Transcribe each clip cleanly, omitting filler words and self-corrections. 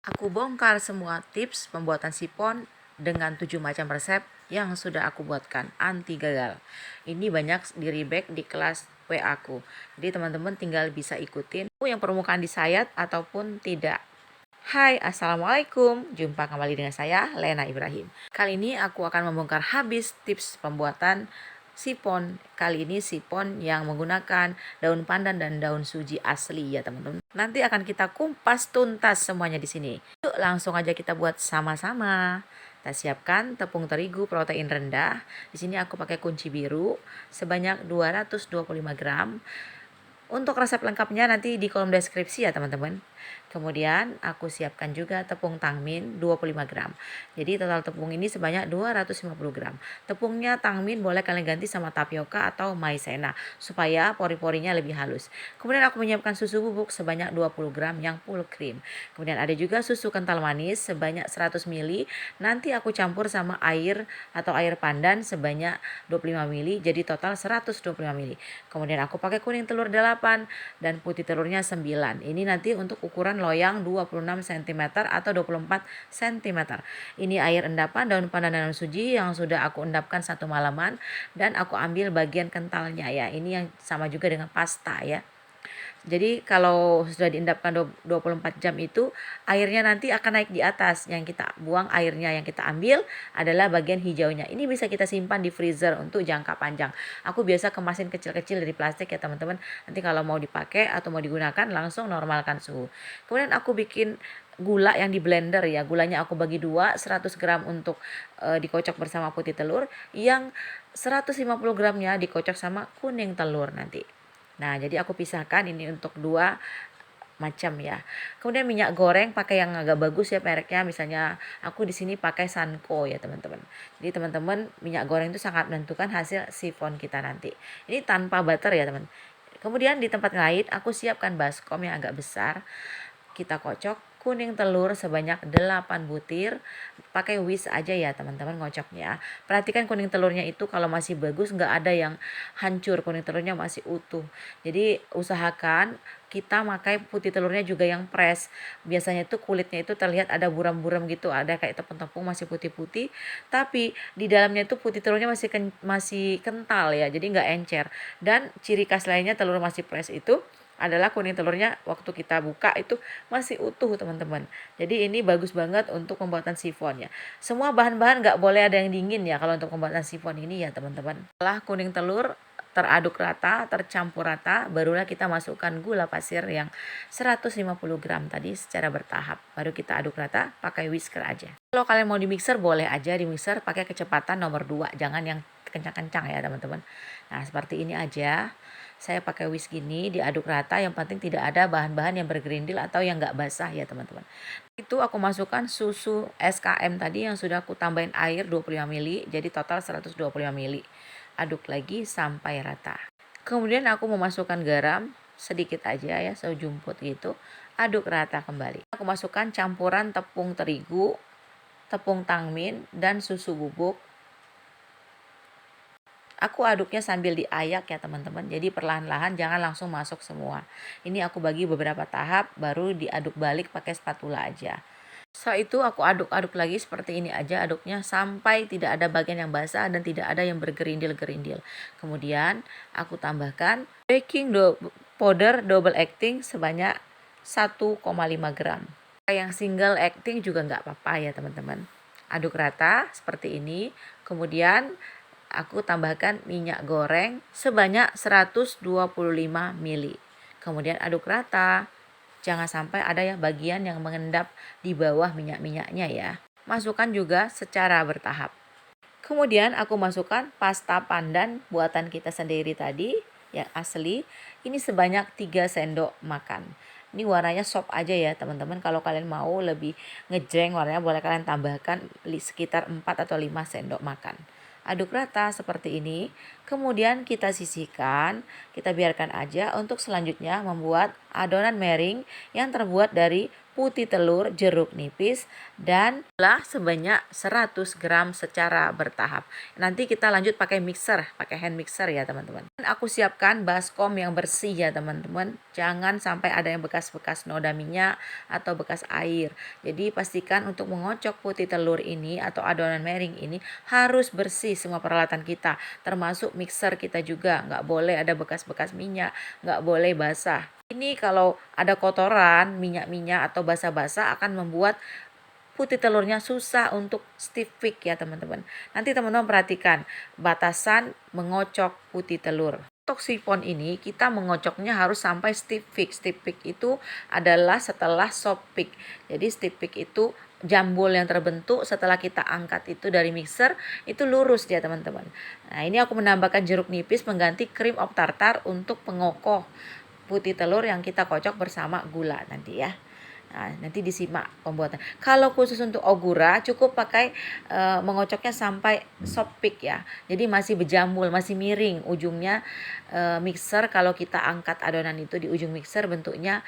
Aku bongkar semua tips pembuatan sipon dengan 7 macam resep yang sudah aku buatkan anti gagal. Ini banyak di reback di kelas WA aku. Jadi teman-teman tinggal bisa ikutin yang permukaan disayat ataupun tidak. Hai, Assalamualaikum. Jumpa kembali dengan saya, Lena Ibrahim. Kali ini aku akan membongkar habis tips pembuatan sipon. Kali ini sipon yang menggunakan daun pandan dan daun suji asli ya teman-teman. Nanti akan kita kumpas tuntas semuanya di sini. Yuk langsung aja kita buat sama-sama. Kita siapkan tepung terigu protein rendah. Di sini aku pakai kunci biru sebanyak 225 gram. Untuk resep lengkapnya nanti di kolom deskripsi ya teman-teman. Kemudian aku siapkan juga tepung tangmin 25 gram. Jadi total tepung ini sebanyak 250 gram. Tepungnya tangmin boleh kalian ganti sama tapioka atau maizena supaya pori-porinya lebih halus. Kemudian aku menyiapkan susu bubuk sebanyak 20 gram yang full cream. Kemudian ada juga susu kental manis sebanyak 100 ml. Nanti aku campur sama air atau air pandan sebanyak 25 ml jadi total 125 ml. Kemudian aku pakai kuning telur 8 dan putih telurnya 9. Ini nanti untuk ukuran loyang 26 cm atau 24 cm. Ini air endapan daun pandan dan daun suji yang sudah aku endapkan 1 malaman dan aku ambil bagian kentalnya ya. Ini yang sama juga dengan pasta ya. Jadi kalau sudah diendapkan 24 jam itu airnya nanti akan naik di atas. Yang kita buang airnya, yang kita ambil adalah bagian hijaunya. Ini bisa kita simpan di freezer untuk jangka panjang. Aku biasa kemasin kecil-kecil dari plastik ya teman-teman. Nanti kalau mau dipakai atau mau digunakan langsung normalkan suhu. Kemudian aku bikin gula yang di blender ya. Gulanya aku bagi dua, 100 gram untuk dikocok bersama putih telur. Yang 150 gramnya dikocok sama kuning telur nanti. Nah, jadi aku pisahkan ini untuk 2 macam ya. Kemudian minyak goreng pakai yang agak bagus ya mereknya. Misalnya aku di sini pakai Sanko ya teman-teman. Jadi teman-teman minyak goreng itu sangat menentukan hasil sifon kita nanti. Ini tanpa butter ya teman. Kemudian di tempat lain aku siapkan baskom yang agak besar. Kita kocok kuning telur sebanyak 8 butir. Pakai whisk aja ya teman-teman ngocoknya. Perhatikan kuning telurnya itu kalau masih bagus nggak ada yang hancur, kuning telurnya masih utuh. Jadi usahakan kita pakai putih telurnya juga yang fresh. Biasanya itu kulitnya itu terlihat ada buram-buram gitu, ada kayak tepung-tepung masih putih-putih, tapi di dalamnya itu putih telurnya masih kental ya, jadi nggak encer. Dan ciri khas lainnya telur masih fresh itu adalah kuning telurnya waktu kita buka itu masih utuh teman-teman. Jadi ini bagus banget untuk pembuatan sifon ya. Semua bahan-bahan nggak boleh ada yang dingin ya kalau untuk pembuatan sifon ini ya teman-teman. Setelah kuning telur teraduk rata, tercampur rata, barulah kita masukkan gula pasir yang 150 gram tadi secara bertahap. Baru kita aduk rata pakai whisker aja. Kalau kalian mau di mixer boleh aja di mixer pakai kecepatan nomor 2, jangan yang kencang-kencang ya teman-teman. Nah seperti ini aja. Saya pakai whisk gini diaduk rata, yang penting tidak ada bahan-bahan yang bergerindil atau yang nggak basah ya teman-teman. Itu aku masukkan susu SKM tadi yang sudah aku tambahin air 25 ml jadi total 125 ml. Aduk lagi sampai rata. Kemudian aku memasukkan garam sedikit aja ya, sejumput gitu. Aduk rata kembali. Aku masukkan campuran tepung terigu, tepung tangmin dan susu bubuk. Aku aduknya sambil diayak ya teman-teman. Jadi perlahan-lahan, jangan langsung masuk semua. Ini aku bagi beberapa tahap, baru diaduk balik pakai spatula aja. Setelah itu aku aduk-aduk lagi seperti ini aja aduknya sampai tidak ada bagian yang basah dan tidak ada yang bergerindil-gerindil. Kemudian aku tambahkan baking powder double acting sebanyak 1,5 gram. Yang single acting juga nggak apa-apa ya teman-teman. Aduk rata seperti ini. Kemudian aku tambahkan minyak goreng sebanyak 125 ml. Kemudian aduk rata. Jangan sampai ada ya bagian yang mengendap di bawah minyak-minyaknya ya. Masukkan juga secara bertahap. Kemudian aku masukkan pasta pandan buatan kita sendiri tadi yang asli. Ini sebanyak 3 sendok makan. Ini warnanya sop aja ya teman-teman. Kalau kalian mau lebih ngejreng warnanya boleh kalian tambahkan sekitar 4 atau 5 sendok makan. Aduk rata seperti ini. Kemudian kita sisihkan, kita biarkan aja untuk selanjutnya membuat adonan mering yang terbuat dari putih telur, jeruk nipis, dan gula sebanyak 100 gram secara bertahap. Nanti kita lanjut pakai mixer, pakai hand mixer ya teman-teman. Aku siapkan baskom yang bersih ya teman-teman. Jangan sampai ada yang bekas-bekas noda minyak atau bekas air. Jadi pastikan untuk mengocok putih telur ini atau adonan mering ini harus bersih semua peralatan kita, termasuk mixer kita juga. Nggak boleh ada bekas-bekas minyak, nggak boleh basah. Ini kalau ada kotoran, minyak-minyak atau basah-basah akan membuat putih telurnya susah untuk stiff pick ya teman-teman. Nanti teman-teman perhatikan batasan mengocok putih telur. Untuk sifon ini kita mengocoknya harus sampai stiff pick. Stiff pick itu adalah setelah soft pick. Jadi stiff pick itu jambul yang terbentuk setelah kita angkat itu dari mixer, itu lurus dia teman-teman. Nah ini aku menambahkan jeruk nipis mengganti cream of tartar untuk pengokoh putih telur yang kita kocok bersama gula nanti ya. Nah, nanti disimak pembuatan. Kalau khusus untuk ogura cukup pakai mengocoknya sampai soft pick ya. Jadi masih berjambul, masih miring ujungnya. Mixer kalau kita angkat adonan itu di ujung mixer bentuknya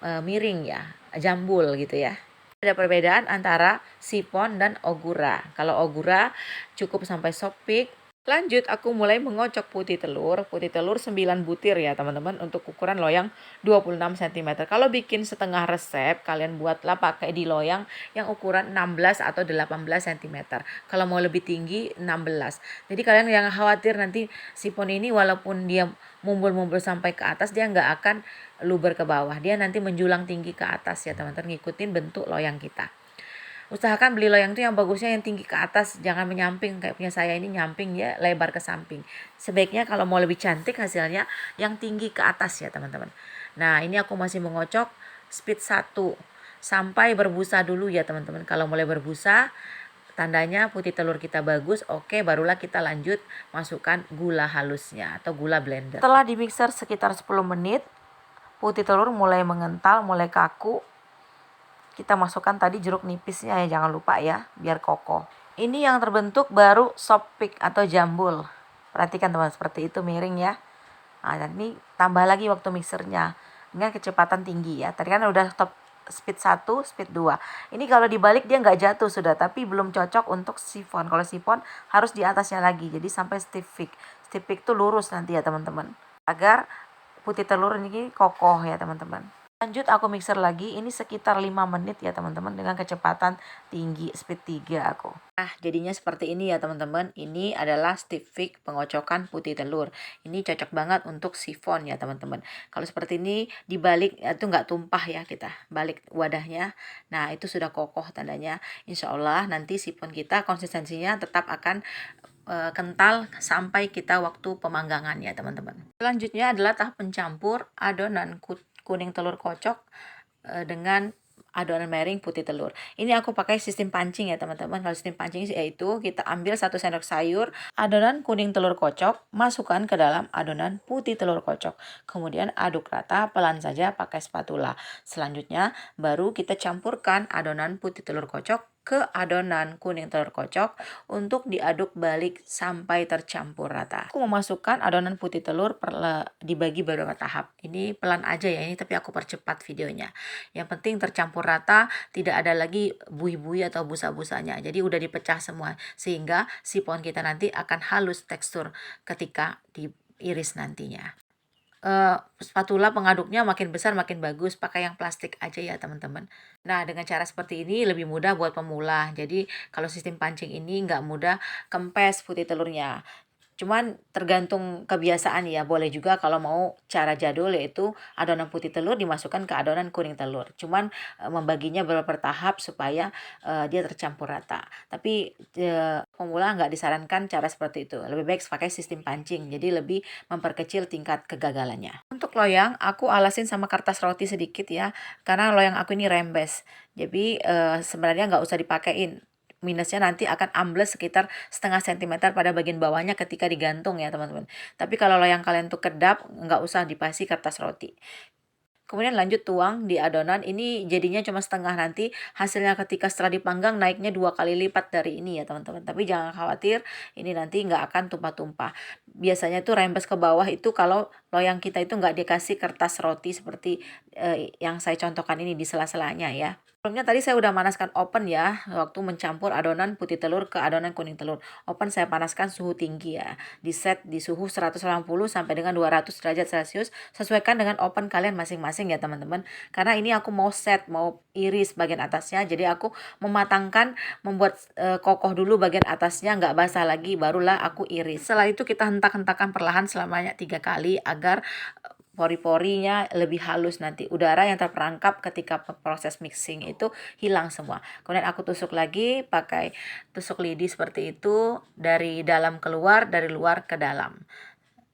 miring ya, jambul gitu ya. Ada perbedaan antara sifon dan ogura. Kalau ogura cukup sampai soft pick. Lanjut aku mulai mengocok putih telur 9 butir ya teman-teman untuk ukuran loyang 26 cm. Kalau bikin setengah resep kalian buatlah pakai di loyang yang ukuran 16 atau 18 cm. Kalau mau lebih tinggi 16. Jadi kalian jangan khawatir nanti sifon ini walaupun dia mumbul-mumbul sampai ke atas dia nggak akan luber ke bawah. Dia nanti menjulang tinggi ke atas ya teman-teman, ngikutin bentuk loyang kita. Usahakan beli loyang itu yang bagusnya yang tinggi ke atas, jangan menyamping kayak punya saya ini nyamping ya, lebar ke samping. Sebaiknya kalau mau lebih cantik hasilnya yang tinggi ke atas ya teman-teman. Nah ini aku masih mengocok speed 1 sampai berbusa dulu ya teman-teman. Kalau mulai berbusa tandanya putih telur kita bagus, oke, barulah kita lanjut masukkan gula halusnya atau gula blender. Setelah di mixer sekitar 10 menit, putih telur mulai mengental, mulai kaku. Kita masukkan tadi jeruk nipisnya ya, jangan lupa ya, biar kokoh. Ini yang terbentuk baru soft pick atau jambul. Perhatikan teman, seperti itu miring ya. Nah, ini tambah lagi waktu mixernya dengan kecepatan tinggi ya. Tadi kan udah top speed 1, speed 2. Ini kalau dibalik dia nggak jatuh sudah, tapi belum cocok untuk sifon. Kalau sifon harus di atasnya lagi, jadi sampai stiff pick. Stiff pick tuh lurus nanti ya teman-teman, agar putih telur ini kokoh ya teman-teman. Lanjut aku mixer lagi, ini sekitar 5 menit ya teman-teman dengan kecepatan tinggi speed 3 aku. Nah jadinya seperti ini ya teman-teman. Ini adalah stiff pick pengocokan putih telur. Ini cocok banget untuk sifon ya teman-teman. Kalau seperti ini dibalik itu nggak tumpah ya, kita balik wadahnya. Nah itu sudah kokoh tandanya. Insya Allah nanti sifon kita konsistensinya tetap akan kental sampai kita waktu pemanggangan ya teman-teman. Selanjutnya adalah tahap pencampur adonan kuning telur kocok dengan adonan mering putih telur. Ini aku pakai sistem pancing ya teman-teman. Kalau sistem pancing yaitu kita ambil 1 sendok sayur, adonan kuning telur kocok, masukkan ke dalam adonan putih telur kocok. Kemudian aduk rata pelan saja pakai spatula. Selanjutnya baru kita campurkan adonan putih telur kocok ke adonan kuning telur kocok untuk diaduk balik sampai tercampur rata. Aku memasukkan adonan putih telur dibagi beberapa tahap. Ini pelan aja ya ini, tapi aku percepat videonya. Yang penting tercampur rata, tidak ada lagi buih-buih atau busa-busanya. Jadi udah dipecah semua sehingga sifon kita nanti akan halus tekstur ketika diiris nantinya. Spatula pengaduknya makin besar makin bagus, pakai yang plastik aja ya teman-teman. Nah dengan cara seperti ini lebih mudah buat pemula. Jadi kalau sistem pancing ini nggak mudah kempes putih telurnya. Cuman tergantung kebiasaan ya, boleh juga kalau mau cara jadul yaitu adonan putih telur dimasukkan ke adonan kuning telur. Cuman membaginya beberapa tahap supaya dia tercampur rata. Tapi pemula nggak disarankan cara seperti itu. Lebih baik pakai sistem pancing, jadi lebih memperkecil tingkat kegagalannya. Untuk loyang aku alasin sama kertas roti sedikit ya, karena loyang aku ini rembes. Jadi sebenarnya nggak usah dipakein. Minusnya nanti akan ambles sekitar setengah sentimeter pada bagian bawahnya ketika digantung ya teman-teman. Tapi kalau loyang kalian tuh kedap, nggak usah dipasi kertas roti. Kemudian lanjut tuang di adonan, ini jadinya cuma setengah, nanti hasilnya ketika setelah dipanggang naiknya 2 kali lipat dari ini ya teman-teman. Tapi jangan khawatir, ini nanti nggak akan tumpah-tumpah. Biasanya tuh rembes ke bawah itu kalau loyang kita itu nggak dikasih kertas roti seperti yang saya contohkan ini di sela-selanya ya. Sebelumnya tadi saya udah manaskan oven ya, waktu mencampur adonan putih telur ke adonan kuning telur. Oven saya panaskan suhu tinggi ya, di set di suhu 180 sampai dengan 200 derajat Celcius. Sesuaikan dengan oven kalian masing-masing ya teman-teman. Karena ini aku mau set, mau iris bagian atasnya, jadi aku mematangkan, membuat kokoh dulu bagian atasnya, nggak basah lagi, barulah aku iris. Setelah itu kita hentak-hentakan perlahan selamanya 3 kali agar pori-porinya lebih halus, nanti udara yang terperangkap ketika proses mixing itu hilang semua. Kemudian aku tusuk lagi pakai tusuk lidi seperti itu, dari dalam keluar, dari luar ke dalam,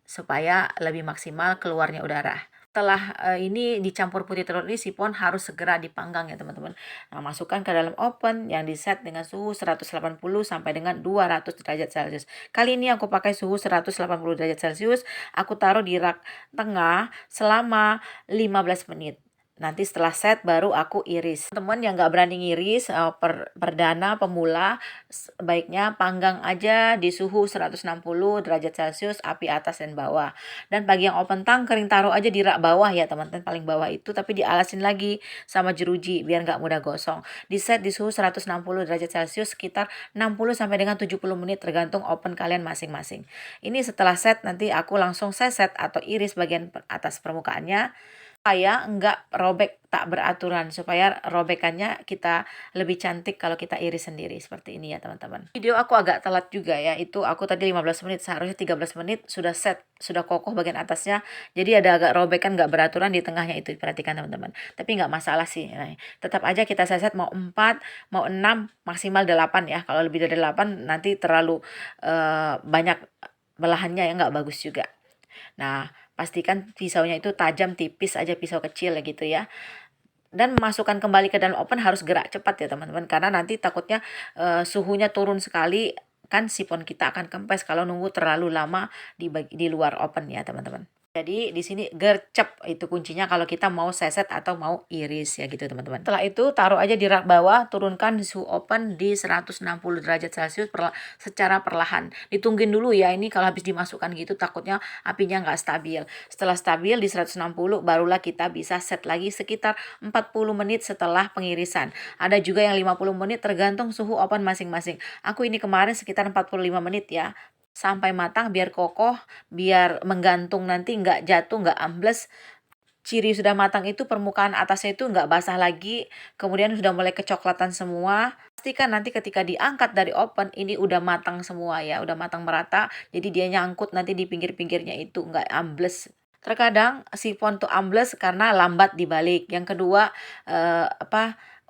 supaya lebih maksimal keluarnya udara. Setelah ini dicampur putih telur ini, sipon harus segera dipanggang ya teman-teman. Nah, masukkan ke dalam oven yang diset dengan suhu 180 sampai dengan 200 derajat Celcius. Kali ini aku pakai suhu 180 derajat Celcius. Aku taruh di rak tengah selama 15 menit. Nanti setelah set baru aku iris. Teman yang nggak berani ngiris, perdana pemula, baiknya panggang aja di suhu 160 derajat Celcius, api atas dan bawah. Dan bagi yang open tang, kering taruh aja di rak bawah ya teman-teman, paling bawah itu, tapi dialasin lagi sama jeruji biar nggak mudah gosong. Di set di suhu 160 derajat Celcius sekitar 60 sampai dengan 70 menit tergantung oven kalian masing-masing. Ini setelah set nanti aku langsung seset atau iris bagian atas permukaannya, supaya enggak robek tak beraturan, supaya robekannya kita lebih cantik kalau kita iris sendiri seperti ini ya teman-teman. Video aku agak telat juga ya, itu aku tadi 15 menit, seharusnya 13 menit sudah set, sudah kokoh bagian atasnya, jadi ada agak robekan nggak beraturan di tengahnya, itu perhatikan teman-teman. Tapi nggak masalah sih, nah, tetap aja kita set mau 4, mau 6, maksimal 8 ya. Kalau lebih dari 8 nanti terlalu banyak belahannya ya, nggak bagus juga. Nah, pastikan pisaunya itu tajam, tipis aja, pisau kecil ya gitu ya. Dan masukkan kembali ke dalam oven harus gerak cepat ya teman-teman, karena nanti takutnya suhunya turun sekali, kan sipon kita akan kempes kalau nunggu terlalu lama di luar oven ya teman-teman. Jadi di sini gercep itu kuncinya kalau kita mau seset atau mau iris ya gitu teman-teman. Setelah itu taruh aja di rak bawah, turunkan di suhu oven di 160 derajat Celcius secara perlahan. Ditungguin dulu ya, ini kalau habis dimasukkan gitu takutnya apinya nggak stabil. Setelah stabil di 160 barulah kita bisa set lagi sekitar 40 menit setelah pengirisan. Ada juga yang 50 menit tergantung suhu oven masing-masing. Aku ini kemarin sekitar 45 menit ya, sampai matang biar kokoh, biar menggantung, nanti nggak jatuh, nggak ambles. Ciri sudah matang itu permukaan atasnya itu nggak basah lagi, kemudian sudah mulai kecoklatan semua. Pastikan nanti ketika diangkat dari oven ini udah matang semua ya, udah matang merata, jadi dia nyangkut nanti di pinggir-pinggirnya itu nggak ambles. Terkadang sipon tuh ambles karena lambat dibalik. Yang kedua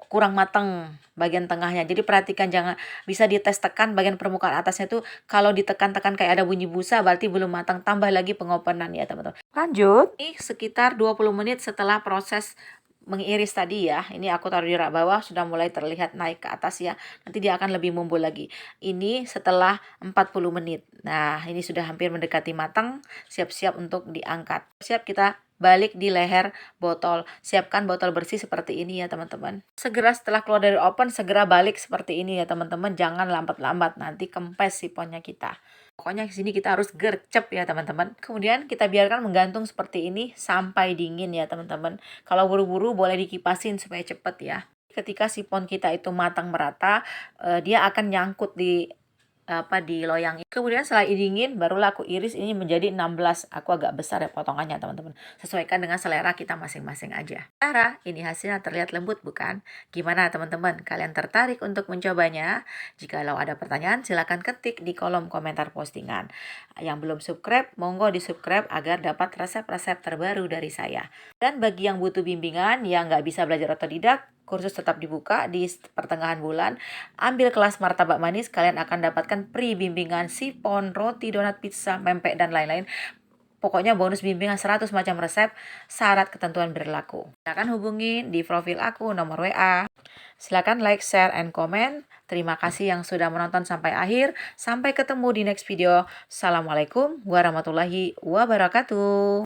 kurang matang bagian tengahnya. Jadi perhatikan, jangan, bisa dites tekan bagian permukaan atasnya tuh, kalau ditekan-tekan kayak ada bunyi busa berarti belum matang. Tambah lagi pengopenan ya teman-teman. Lanjut. Ini sekitar 20 menit setelah proses mengiris tadi ya. Ini aku taruh di rak bawah, sudah mulai terlihat naik ke atas ya. Nanti dia akan lebih mumbul lagi. Ini setelah 40 menit. Nah, ini sudah hampir mendekati matang, siap-siap untuk diangkat. Siap kita balik di leher botol. Siapkan botol bersih seperti ini ya teman-teman. Segera setelah keluar dari oven, segera balik seperti ini ya teman-teman. Jangan lambat-lambat, nanti kempes siponnya kita. Pokoknya di sini kita harus gercep ya teman-teman. Kemudian kita biarkan menggantung seperti ini sampai dingin ya teman-teman. Kalau buru-buru boleh dikipasin supaya cepet ya. Ketika sipon kita itu matang merata, dia akan nyangkut di loyang. Kemudian setelah dingin barulah aku iris, ini menjadi 16. Aku agak besar ya potongannya teman-teman. Sesuaikan dengan selera kita masing-masing aja. Cara ini hasilnya terlihat lembut bukan? Gimana teman-teman? Kalian tertarik untuk mencobanya? Jikalau ada pertanyaan silakan ketik di kolom komentar postingan. Yang belum subscribe, monggo di subscribe agar dapat resep-resep terbaru dari saya. Dan bagi yang butuh bimbingan, yang nggak bisa belajar otodidak, kursus tetap dibuka di pertengahan bulan. Ambil kelas martabak manis, kalian akan dapatkan free bimbingan sipon, roti, donat, pizza, pempek, dan lain-lain. Pokoknya bonus bimbingan 100 macam resep, syarat ketentuan berlaku. Silakan hubungi di profil aku, nomor WA. Silakan like, share, and comment. Terima kasih yang sudah menonton sampai akhir. Sampai ketemu di next video. Assalamualaikum warahmatullahi wabarakatuh.